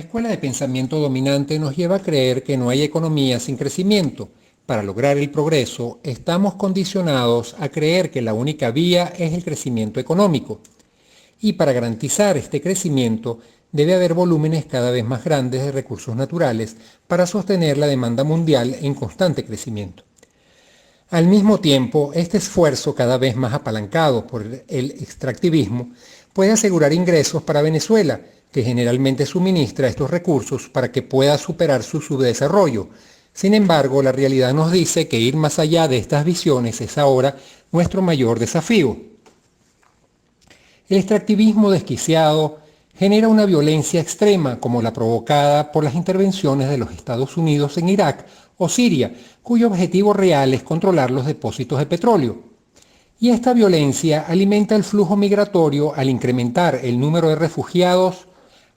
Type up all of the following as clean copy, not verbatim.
La escuela de pensamiento dominante nos lleva a creer que no hay economía sin crecimiento. Para lograr el progreso, estamos condicionados a creer que la única vía es el crecimiento económico. Y para garantizar este crecimiento, debe haber volúmenes cada vez más grandes de recursos naturales para sostener la demanda mundial en constante crecimiento. Al mismo tiempo, este esfuerzo cada vez más apalancado por el extractivismo puede asegurar ingresos para Venezuela, que generalmente suministra estos recursos para que pueda superar su subdesarrollo. Sin embargo, la realidad nos dice que ir más allá de estas visiones es ahora nuestro mayor desafío. El extractivismo desquiciado genera una violencia extrema como la provocada por las intervenciones de los Estados Unidos en Irak o Siria, cuyo objetivo real es controlar los depósitos de petróleo. Y esta violencia alimenta el flujo migratorio al incrementar el número de refugiados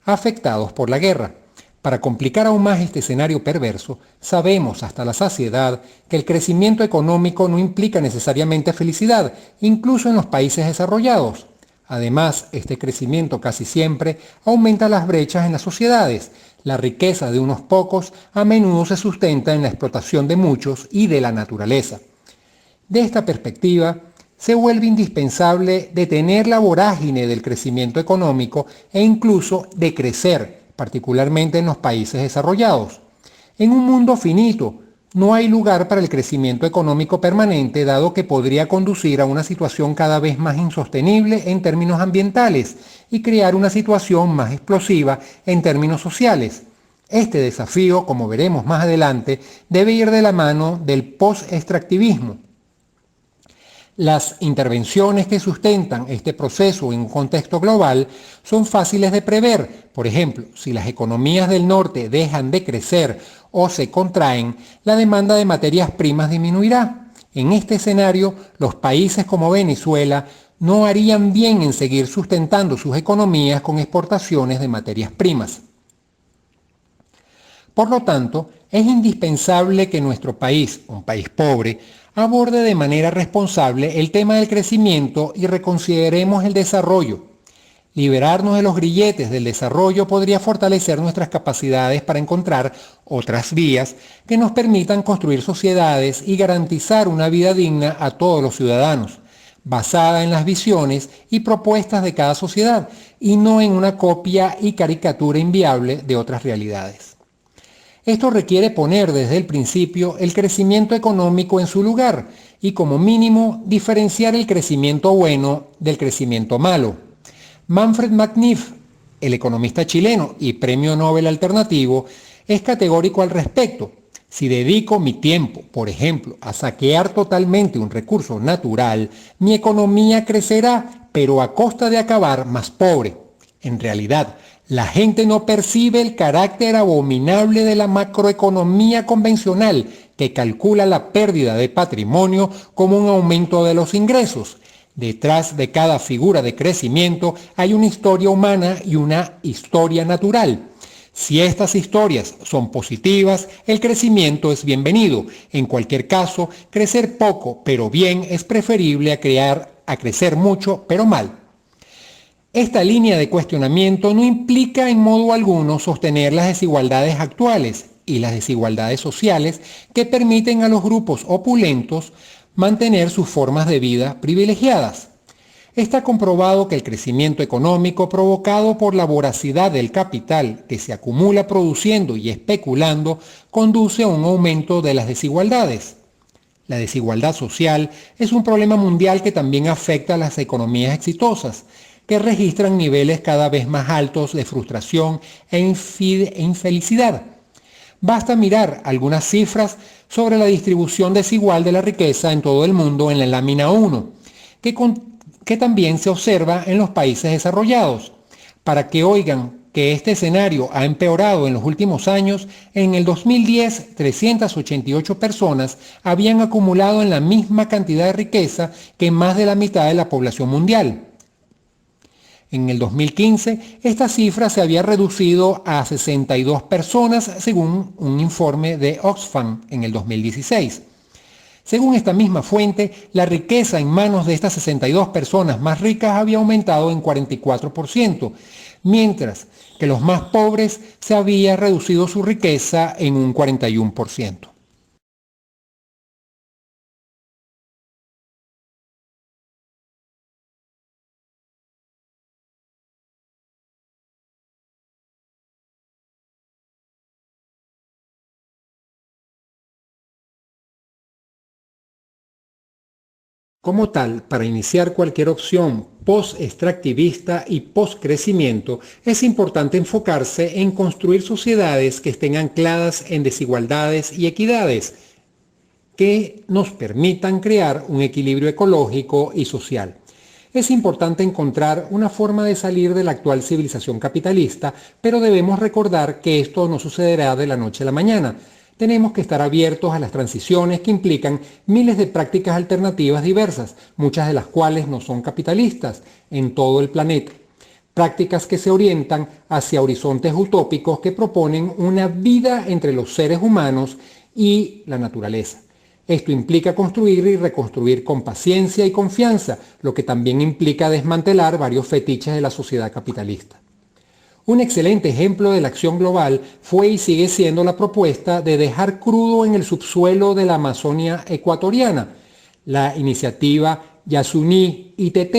afectados por la guerra. Para complicar aún más este escenario perverso, sabemos hasta la saciedad que el crecimiento económico no implica necesariamente felicidad, incluso en los países desarrollados. Además, este crecimiento casi siempre aumenta las brechas en las sociedades. La riqueza de unos pocos a menudo se sustenta en la explotación de muchos y de la naturaleza. De esta perspectiva, se vuelve indispensable detener la vorágine del crecimiento económico e incluso decrecer, particularmente en los países desarrollados. En un mundo finito, no hay lugar para el crecimiento económico permanente, dado que podría conducir a una situación cada vez más insostenible en términos ambientales y crear una situación más explosiva en términos sociales. Este desafío, como veremos más adelante, debe ir de la mano del post-extractivismo. Las intervenciones que sustentan este proceso en un contexto global son fáciles de prever. Por ejemplo, si las economías del norte dejan de crecer o se contraen, la demanda de materias primas disminuirá. En este escenario, los países como Venezuela no harían bien en seguir sustentando sus economías con exportaciones de materias primas. Por lo tanto, es indispensable que nuestro país, un país pobre, aborde de manera responsable el tema del crecimiento y reconsideremos el desarrollo. Liberarnos de los grilletes del desarrollo podría fortalecer nuestras capacidades para encontrar otras vías que nos permitan construir sociedades y garantizar una vida digna a todos los ciudadanos, basada en las visiones y propuestas de cada sociedad y no en una copia y caricatura inviable de otras realidades. Esto requiere poner desde el principio el crecimiento económico en su lugar y como mínimo diferenciar el crecimiento bueno del crecimiento malo. Manfred McNiff, el economista chileno y premio Nobel alternativo, es categórico al respecto. Si dedico mi tiempo, por ejemplo, a saquear totalmente un recurso natural, mi economía crecerá, pero a costa de acabar más pobre. En realidad, la gente no percibe el carácter abominable de la macroeconomía convencional, que calcula la pérdida de patrimonio como un aumento de los ingresos. Detrás de cada figura de crecimiento hay una historia humana y una historia natural. Si estas historias son positivas, el crecimiento es bienvenido. En cualquier caso, crecer poco pero bien es preferible a crecer mucho pero mal. Esta línea de cuestionamiento no implica en modo alguno sostener las desigualdades actuales y las desigualdades sociales que permiten a los grupos opulentos mantener sus formas de vida privilegiadas. Está comprobado que el crecimiento económico provocado por la voracidad del capital que se acumula produciendo y especulando conduce a un aumento de las desigualdades. La desigualdad social es un problema mundial que también afecta a las economías exitosas, que registran niveles cada vez más altos de frustración e infelicidad. Basta mirar algunas cifras sobre la distribución desigual de la riqueza en todo el mundo en la lámina 1, que también se observa en los países desarrollados. Para que oigan que este escenario ha empeorado en los últimos años, en el 2010 388 personas habían acumulado en la misma cantidad de riqueza que más de la mitad de la población mundial. En el 2015, esta cifra se había reducido a 62 personas según un informe de Oxfam en el 2016. Según esta misma fuente, la riqueza en manos de estas 62 personas más ricas había aumentado en 44%, mientras que los más pobres se había reducido su riqueza en un 41%. Como tal, para iniciar cualquier opción post-extractivista y post-crecimiento, es importante enfocarse en construir sociedades que estén ancladas en desigualdades y equidades, que nos permitan crear un equilibrio ecológico y social. Es importante encontrar una forma de salir de la actual civilización capitalista, pero debemos recordar que esto no sucederá de la noche a la mañana. Tenemos que estar abiertos a las transiciones que implican miles de prácticas alternativas diversas, muchas de las cuales no son capitalistas, en todo el planeta. Prácticas que se orientan hacia horizontes utópicos que proponen una vida entre los seres humanos y la naturaleza. Esto implica construir y reconstruir con paciencia y confianza, lo que también implica desmantelar varios fetiches de la sociedad capitalista. Un excelente ejemplo de la acción global fue y sigue siendo la propuesta de dejar crudo en el subsuelo de la Amazonia ecuatoriana, la iniciativa Yasuní ITT.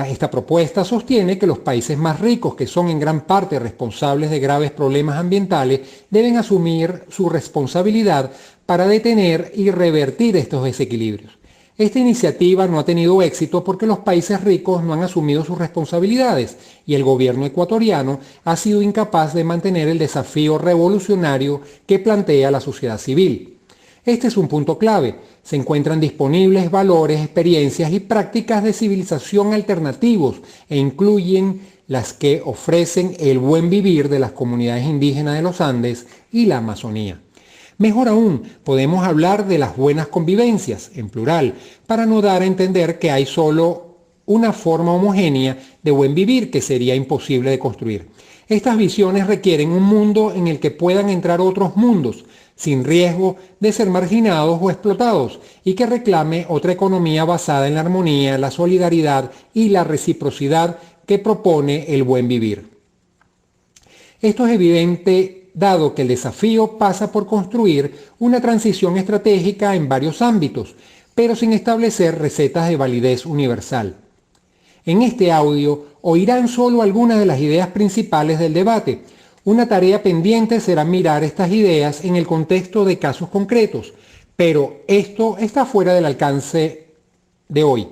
Esta propuesta sostiene que los países más ricos, que son en gran parte responsables de graves problemas ambientales, deben asumir su responsabilidad para detener y revertir estos desequilibrios. Esta iniciativa no ha tenido éxito porque los países ricos no han asumido sus responsabilidades y el gobierno ecuatoriano ha sido incapaz de mantener el desafío revolucionario que plantea la sociedad civil. Este es un punto clave. Se encuentran disponibles valores, experiencias y prácticas de civilización alternativos e incluyen las que ofrecen el buen vivir de las comunidades indígenas de los Andes y la Amazonía. Mejor aún, podemos hablar de las buenas convivencias, en plural, para no dar a entender que hay solo una forma homogénea de buen vivir que sería imposible de construir. Estas visiones requieren un mundo en el que puedan entrar otros mundos, sin riesgo de ser marginados o explotados, y que reclame otra economía basada en la armonía, la solidaridad y la reciprocidad que propone el buen vivir. Esto es evidente dado que el desafío pasa por construir una transición estratégica en varios ámbitos, pero sin establecer recetas de validez universal. En este audio oirán solo algunas de las ideas principales del debate. Una tarea pendiente será mirar estas ideas en el contexto de casos concretos, pero esto está fuera del alcance de hoy.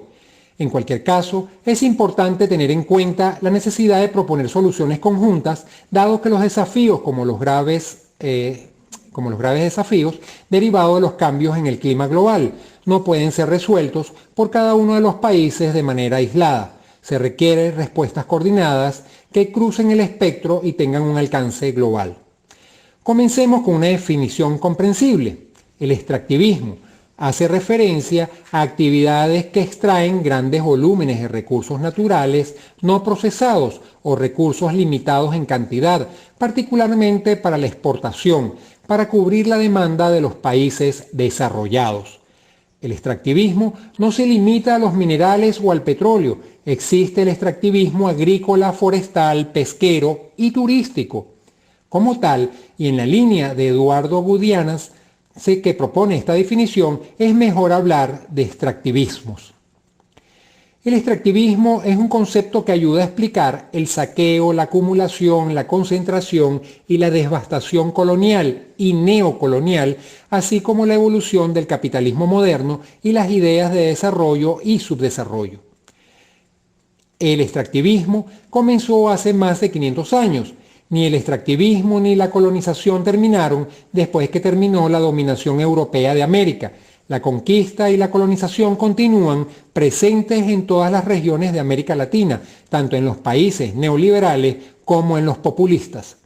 En cualquier caso, es importante tener en cuenta la necesidad de proponer soluciones conjuntas, dado que los desafíos como los graves desafíos derivados de los cambios en el clima global no pueden ser resueltos por cada uno de los países de manera aislada. Se requieren respuestas coordinadas que crucen el espectro y tengan un alcance global. Comencemos con una definición comprensible. El extractivismo hace referencia a actividades que extraen grandes volúmenes de recursos naturales no procesados o recursos limitados en cantidad, particularmente para la exportación, para cubrir la demanda de los países desarrollados. El extractivismo no se limita a los minerales o al petróleo. Existe el extractivismo agrícola, forestal, pesquero y turístico. Como tal, y en la línea de Eduardo Budianas, que propone esta definición, es mejor hablar de extractivismos. El extractivismo es un concepto que ayuda a explicar el saqueo, la acumulación, la concentración y la devastación colonial y neocolonial, así como la evolución del capitalismo moderno y las ideas de desarrollo y subdesarrollo. El extractivismo comenzó hace más de 500 años. Ni el extractivismo ni la colonización terminaron después que terminó la dominación europea de América. La conquista y la colonización continúan presentes en todas las regiones de América Latina, tanto en los países neoliberales como en los populistas.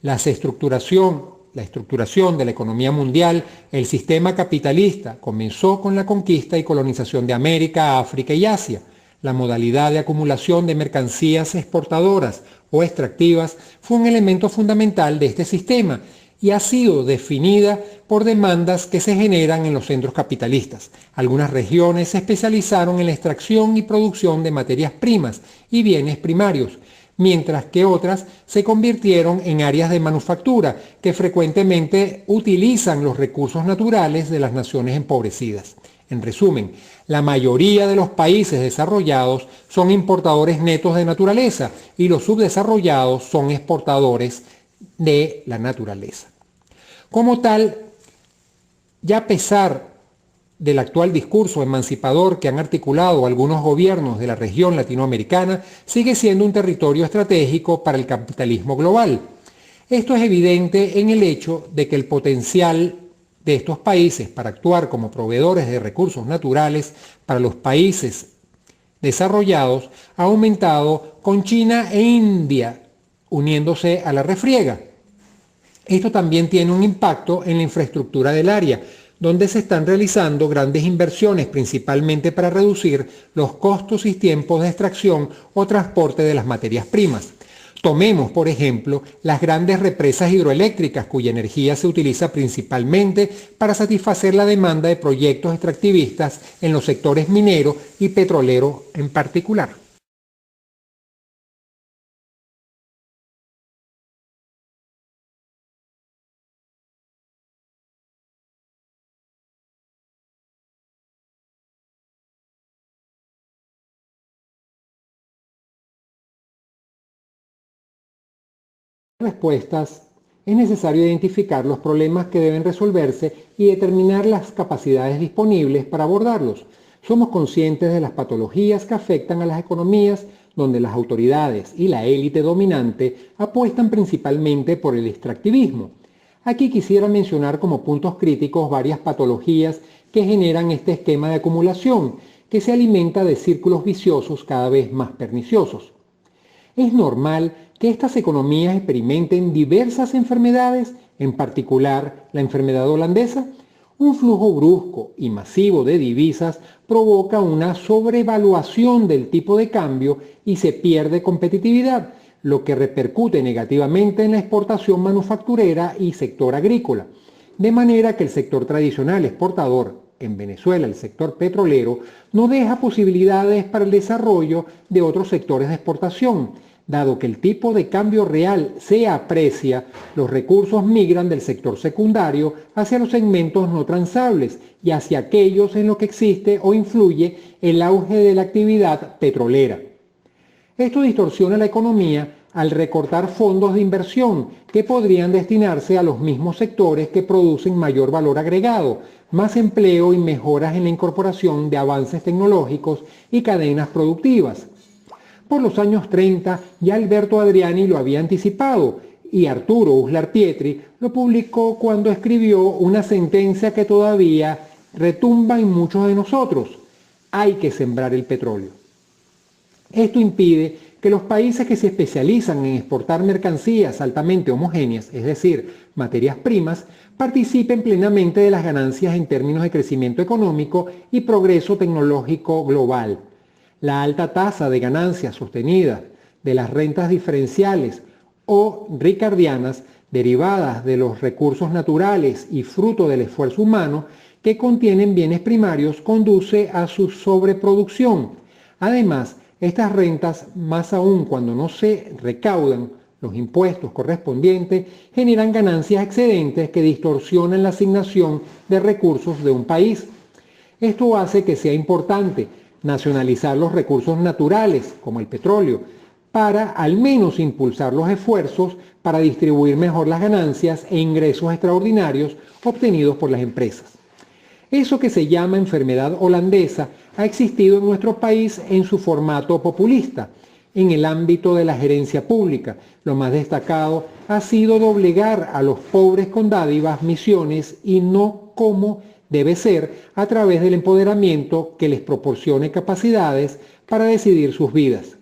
La estructuración de la economía mundial, el sistema capitalista, comenzó con la conquista y colonización de América, África y Asia. La modalidad de acumulación de mercancías exportadoras o extractivas fue un elemento fundamental de este sistema y ha sido definida por demandas que se generan en los centros capitalistas. Algunas regiones se especializaron en la extracción y producción de materias primas y bienes primarios, mientras que otras se convirtieron en áreas de manufactura que frecuentemente utilizan los recursos naturales de las naciones empobrecidas. En resumen, la mayoría de los países desarrollados son importadores netos de naturaleza y los subdesarrollados son exportadores de la naturaleza. Como tal, ya a pesar del actual discurso emancipador que han articulado algunos gobiernos de la región latinoamericana, sigue siendo un territorio estratégico para el capitalismo global. Esto es evidente en el hecho de que el potencial de estos países para actuar como proveedores de recursos naturales para los países desarrollados ha aumentado con China e India uniéndose a la refriega. Esto también tiene un impacto en la infraestructura del área, donde se están realizando grandes inversiones principalmente para reducir los costos y tiempos de extracción o transporte de las materias primas. Tomemos, por ejemplo, las grandes represas hidroeléctricas cuya energía se utiliza principalmente para satisfacer la demanda de proyectos extractivistas en los sectores minero y petrolero en particular. Respuestas, es necesario identificar los problemas que deben resolverse y determinar las capacidades disponibles para abordarlos. Somos conscientes de las patologías que afectan a las economías donde las autoridades y la élite dominante apuestan principalmente por el extractivismo. Aquí quisiera mencionar como puntos críticos varias patologías que generan este esquema de acumulación, que se alimenta de círculos viciosos cada vez más perniciosos. Es normal que estas economías experimenten diversas enfermedades, en particular la enfermedad holandesa. Un flujo brusco y masivo de divisas provoca una sobrevaluación del tipo de cambio y se pierde competitividad, lo que repercute negativamente en la exportación manufacturera y sector agrícola. De manera que el sector tradicional exportador, en Venezuela el sector petrolero, no deja posibilidades para el desarrollo de otros sectores de exportación. Dado que el tipo de cambio real se aprecia, los recursos migran del sector secundario hacia los segmentos no transables y hacia aquellos en los que existe o influye el auge de la actividad petrolera. Esto distorsiona la economía al recortar fondos de inversión que podrían destinarse a los mismos sectores que producen mayor valor agregado, más empleo y mejoras en la incorporación de avances tecnológicos y cadenas productivas. Por los años 30 ya Alberto Adriani lo había anticipado y Arturo Uslar Pietri lo publicó cuando escribió una sentencia que todavía retumba en muchos de nosotros: hay que sembrar el petróleo. Esto impide que los países que se especializan en exportar mercancías altamente homogéneas, es decir, materias primas, participen plenamente de las ganancias en términos de crecimiento económico y progreso tecnológico global. La alta tasa de ganancias sostenidas de las rentas diferenciales o ricardianas derivadas de los recursos naturales y fruto del esfuerzo humano que contienen bienes primarios conduce a su sobreproducción. Además, estas rentas, más aún cuando no se recaudan los impuestos correspondientes, generan ganancias excedentes que distorsionan la asignación de recursos de un país. Esto hace que sea importante nacionalizar los recursos naturales, como el petróleo, para al menos impulsar los esfuerzos para distribuir mejor las ganancias e ingresos extraordinarios obtenidos por las empresas. Eso que se llama enfermedad holandesa ha existido en nuestro país en su formato populista. En el ámbito de la gerencia pública, lo más destacado ha sido doblegar a los pobres con dádivas, misiones y no como debe ser a través del empoderamiento que les proporcione capacidades para decidir sus vidas.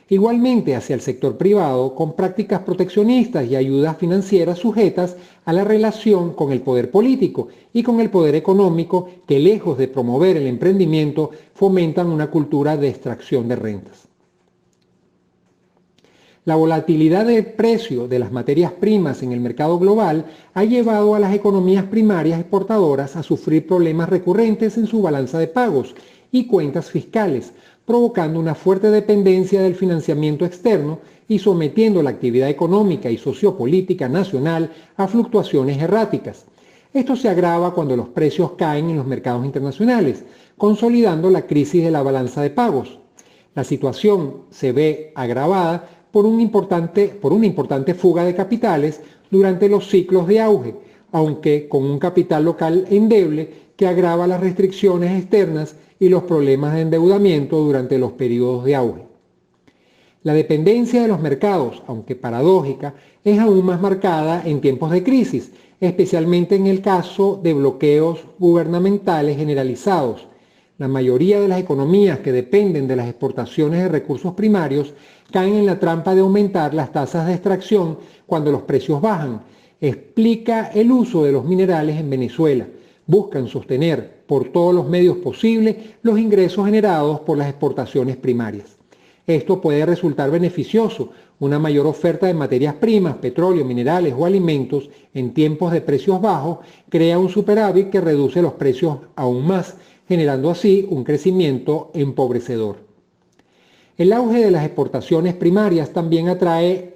Igualmente hacia el sector privado con prácticas proteccionistas y ayudas financieras sujetas a la relación con el poder político y con el poder económico que, lejos de promover el emprendimiento, fomentan una cultura de extracción de rentas. La volatilidad del precio de las materias primas en el mercado global ha llevado a las economías primarias exportadoras a sufrir problemas recurrentes en su balanza de pagos y cuentas fiscales, provocando una fuerte dependencia del financiamiento externo y sometiendo la actividad económica y sociopolítica nacional a fluctuaciones erráticas. Esto se agrava cuando los precios caen en los mercados internacionales, consolidando la crisis de la balanza de pagos. La situación se ve agravada por una importante fuga de capitales durante los ciclos de auge, aunque con un capital local endeble que agrava las restricciones externas y los problemas de endeudamiento durante los periodos de auge. La dependencia de los mercados, aunque paradójica, es aún más marcada en tiempos de crisis, especialmente en el caso de bloqueos gubernamentales generalizados. La mayoría de las economías que dependen de las exportaciones de recursos primarios caen en la trampa de aumentar las tasas de extracción cuando los precios bajan. Explica el uso de los minerales en Venezuela. Buscan sostener por todos los medios posibles los ingresos generados por las exportaciones primarias. Esto puede resultar beneficioso. Una mayor oferta de materias primas, petróleo, minerales o alimentos en tiempos de precios bajos crea un superávit que reduce los precios aún más, generando así un crecimiento empobrecedor. El auge de las exportaciones primarias también atrae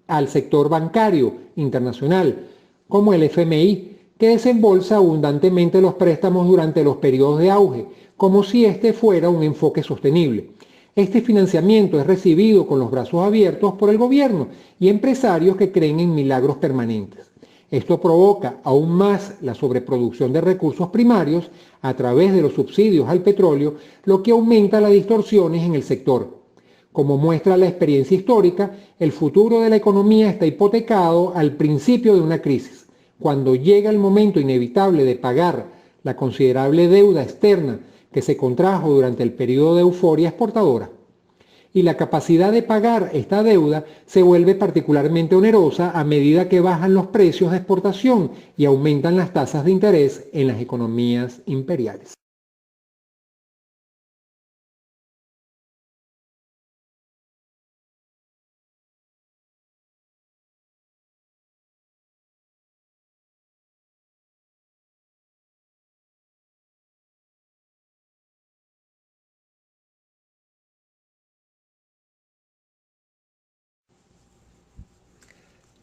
al sector bancario internacional, como el FMI, que desembolsa abundantemente los préstamos durante los periodos de auge, como si este fuera un enfoque sostenible. Este financiamiento es recibido con los brazos abiertos por el gobierno y empresarios que creen en milagros permanentes. Esto provoca aún más la sobreproducción de recursos primarios a través de los subsidios al petróleo, lo que aumenta las distorsiones en el sector. Como muestra la experiencia histórica, el futuro de la economía está hipotecado al principio de una crisis. Cuando llega el momento inevitable de pagar la considerable deuda externa que se contrajo durante el periodo de euforia exportadora, y la capacidad de pagar esta deuda se vuelve particularmente onerosa a medida que bajan los precios de exportación y aumentan las tasas de interés en las economías imperiales.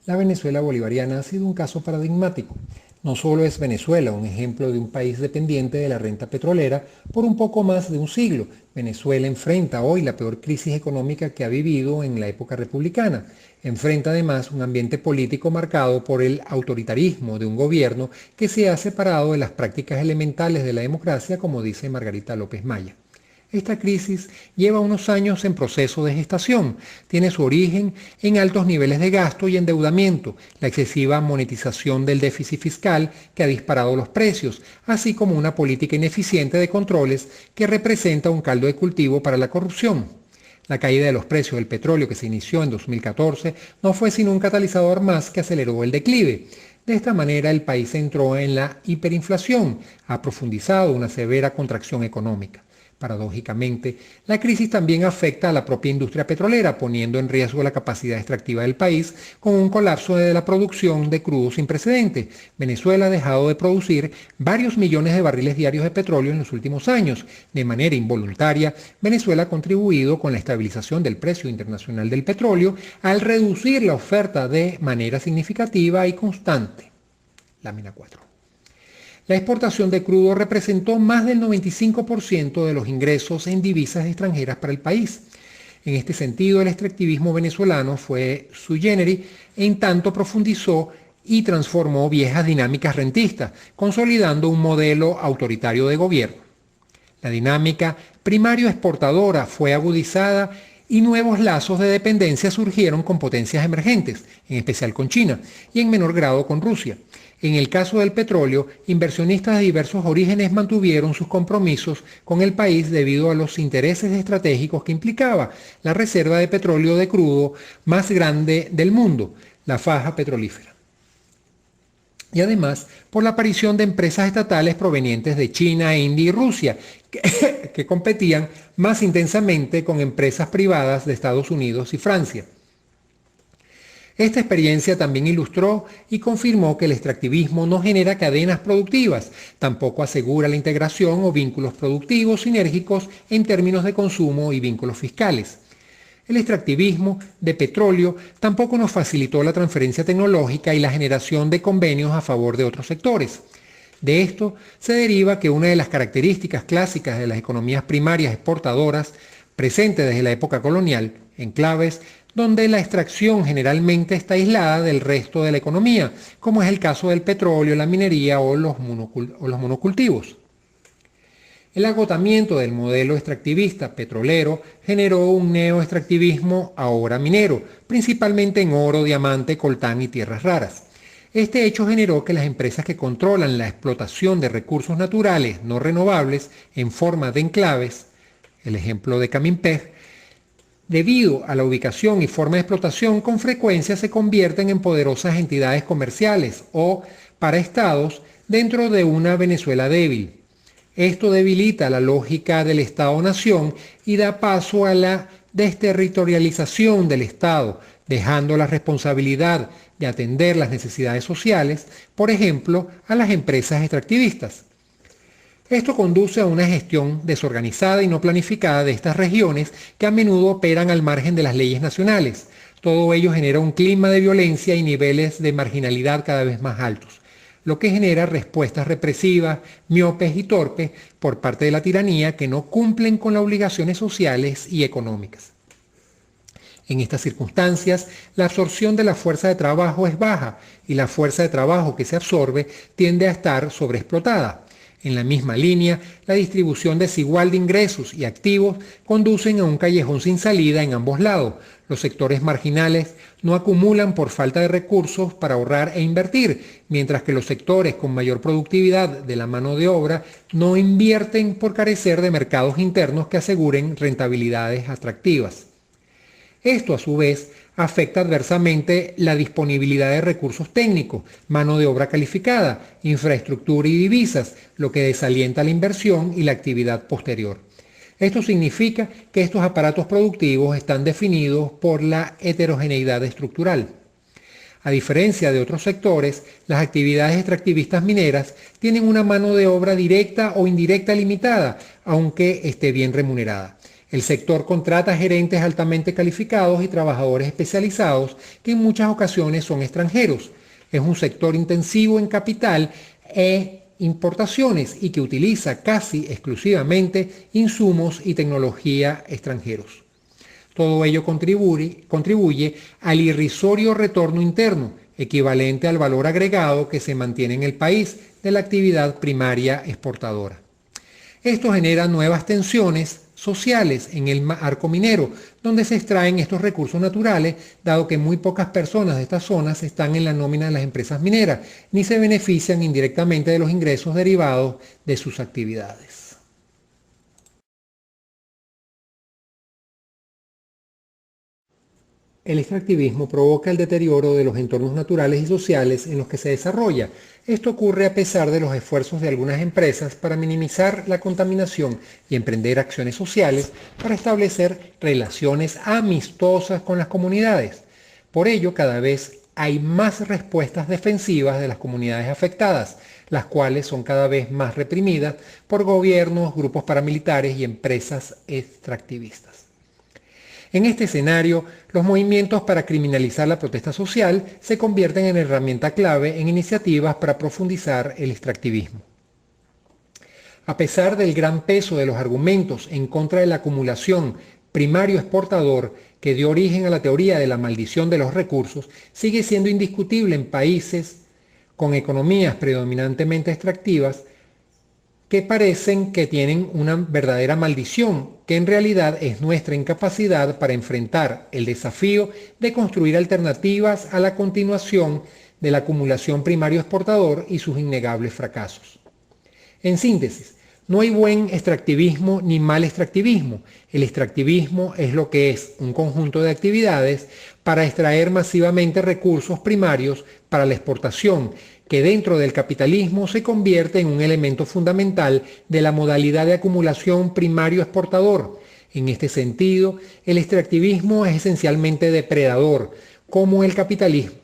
La Venezuela bolivariana ha sido un caso paradigmático. No solo es Venezuela un ejemplo de un país dependiente de la renta petrolera por un poco más de un siglo. Venezuela enfrenta hoy la peor crisis económica que ha vivido en la época republicana. Enfrenta además un ambiente político marcado por el autoritarismo de un gobierno que se ha separado de las prácticas elementales de la democracia, como dice Margarita López Maya. Esta crisis lleva unos años en proceso de gestación. Tiene su origen en altos niveles de gasto y endeudamiento, la excesiva monetización del déficit fiscal que ha disparado los precios, así como una política ineficiente de controles que representa un caldo de cultivo para la corrupción. La caída de los precios del petróleo que se inició en 2014 no fue sino un catalizador más que aceleró el declive. De esta manera el país entró en la hiperinflación, ha profundizado una severa contracción económica. Paradójicamente, la crisis también afecta a la propia industria petrolera, poniendo en riesgo la capacidad extractiva del país con un colapso de la producción de crudo sin precedentes. Venezuela ha dejado de producir varios millones de barriles diarios de petróleo en los últimos años. De manera involuntaria, Venezuela ha contribuido con la estabilización del precio internacional del petróleo al reducir la oferta de manera significativa y constante. Lámina 4. La exportación de crudo representó más del 95% de los ingresos en divisas extranjeras para el país. En este sentido, el extractivismo venezolano fue sui generis, en tanto profundizó y transformó viejas dinámicas rentistas, consolidando un modelo autoritario de gobierno. La dinámica primario exportadora fue agudizada y nuevos lazos de dependencia surgieron con potencias emergentes, en especial con China, y en menor grado con Rusia. En el caso del petróleo, inversionistas de diversos orígenes mantuvieron sus compromisos con el país debido a los intereses estratégicos que implicaba la reserva de petróleo de crudo más grande del mundo, la faja petrolífera. y además por la aparición de empresas estatales provenientes de China, India y Rusia, que competían más intensamente con empresas privadas de Estados Unidos y Francia. Esta experiencia también ilustró y confirmó que el extractivismo no genera cadenas productivas, tampoco asegura la integración o vínculos productivos sinérgicos en términos de consumo y vínculos fiscales. El extractivismo de petróleo tampoco nos facilitó la transferencia tecnológica y la generación de convenios a favor de otros sectores. De esto se deriva que una de las características clásicas de las economías primarias exportadoras, presente desde la época colonial, enclaves donde la extracción generalmente está aislada del resto de la economía, como es el caso del petróleo, la minería o los monocultivos. El agotamiento del modelo extractivista petrolero generó un neoextractivismo ahora minero, principalmente en oro, diamante, coltán y tierras raras. Este hecho generó que las empresas que controlan la explotación de recursos naturales no renovables en forma de enclaves, el ejemplo de Camimpeg, debido a la ubicación y forma de explotación, con frecuencia se convierten en poderosas entidades comerciales o paraestados dentro de una Venezuela débil. Esto debilita la lógica del Estado-nación y da paso a la desterritorialización del Estado, dejando la responsabilidad de atender las necesidades sociales, por ejemplo, a las empresas extractivistas. Esto conduce a una gestión desorganizada y no planificada de estas regiones que a menudo operan al margen de las leyes nacionales. Todo ello genera un clima de violencia y niveles de marginalidad cada vez más altos, lo que genera respuestas represivas, miopes y torpes por parte de la tiranía que no cumplen con las obligaciones sociales y económicas. En estas circunstancias, la absorción de la fuerza de trabajo es baja y la fuerza de trabajo que se absorbe tiende a estar sobreexplotada. En la misma línea, la distribución desigual de ingresos y activos conducen a un callejón sin salida en ambos lados. Los sectores marginales no acumulan por falta de recursos para ahorrar e invertir, mientras que los sectores con mayor productividad de la mano de obra no invierten por carecer de mercados internos que aseguren rentabilidades atractivas. Esto, a su vez, afecta adversamente la disponibilidad de recursos técnicos, mano de obra calificada, infraestructura y divisas, lo que desalienta la inversión y la actividad posterior. Esto significa que estos aparatos productivos están definidos por la heterogeneidad estructural. A diferencia de otros sectores, las actividades extractivistas mineras tienen una mano de obra directa o indirecta limitada, aunque esté bien remunerada. El sector contrata gerentes altamente calificados y trabajadores especializados que en muchas ocasiones son extranjeros. Es un sector intensivo en capital e importaciones y que utiliza casi exclusivamente insumos y tecnología extranjeros. Todo ello contribuye al irrisorio retorno interno, equivalente al valor agregado que se mantiene en el país de la actividad primaria exportadora. Esto genera nuevas tensiones sociales en el arco minero, donde se extraen estos recursos naturales, dado que muy pocas personas de estas zonas están en la nómina de las empresas mineras, ni se benefician indirectamente de los ingresos derivados de sus actividades. El extractivismo provoca el deterioro de los entornos naturales y sociales en los que se desarrolla. Esto ocurre a pesar de los esfuerzos de algunas empresas para minimizar la contaminación y emprender acciones sociales para establecer relaciones amistosas con las comunidades. Por ello, cada vez hay más respuestas defensivas de las comunidades afectadas, las cuales son cada vez más reprimidas por gobiernos, grupos paramilitares y empresas extractivistas. En este escenario, los movimientos para criminalizar la protesta social se convierten en herramienta clave en iniciativas para profundizar el extractivismo. A pesar del gran peso de los argumentos en contra de la acumulación primario exportador que dio origen a la teoría de la maldición de los recursos, sigue siendo indiscutible en países con economías predominantemente extractivas que parecen que tienen una verdadera maldición, que en realidad es nuestra incapacidad para enfrentar el desafío de construir alternativas a la continuación de la acumulación primario exportador y sus innegables fracasos. En síntesis, No hay buen extractivismo ni mal extractivismo. El extractivismo es lo que es un conjunto de actividades para extraer masivamente recursos primarios para la exportación, que dentro del capitalismo se convierte en un elemento fundamental de la modalidad de acumulación primario exportador. En este sentido, el extractivismo es esencialmente depredador, como el capitalismo.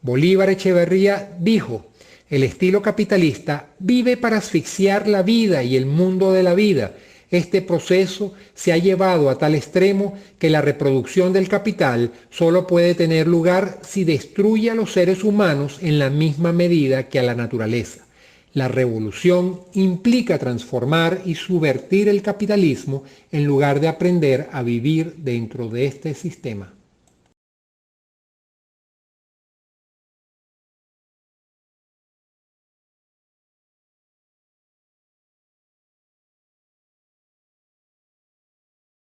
Bolívar Echeverría dijo: el estilo capitalista vive para asfixiar la vida y el mundo de la vida. Este proceso se ha llevado a tal extremo que la reproducción del capital solo puede tener lugar si destruye a los seres humanos en la misma medida que a la naturaleza. La revolución implica transformar y subvertir el capitalismo en lugar de aprender a vivir dentro de este sistema.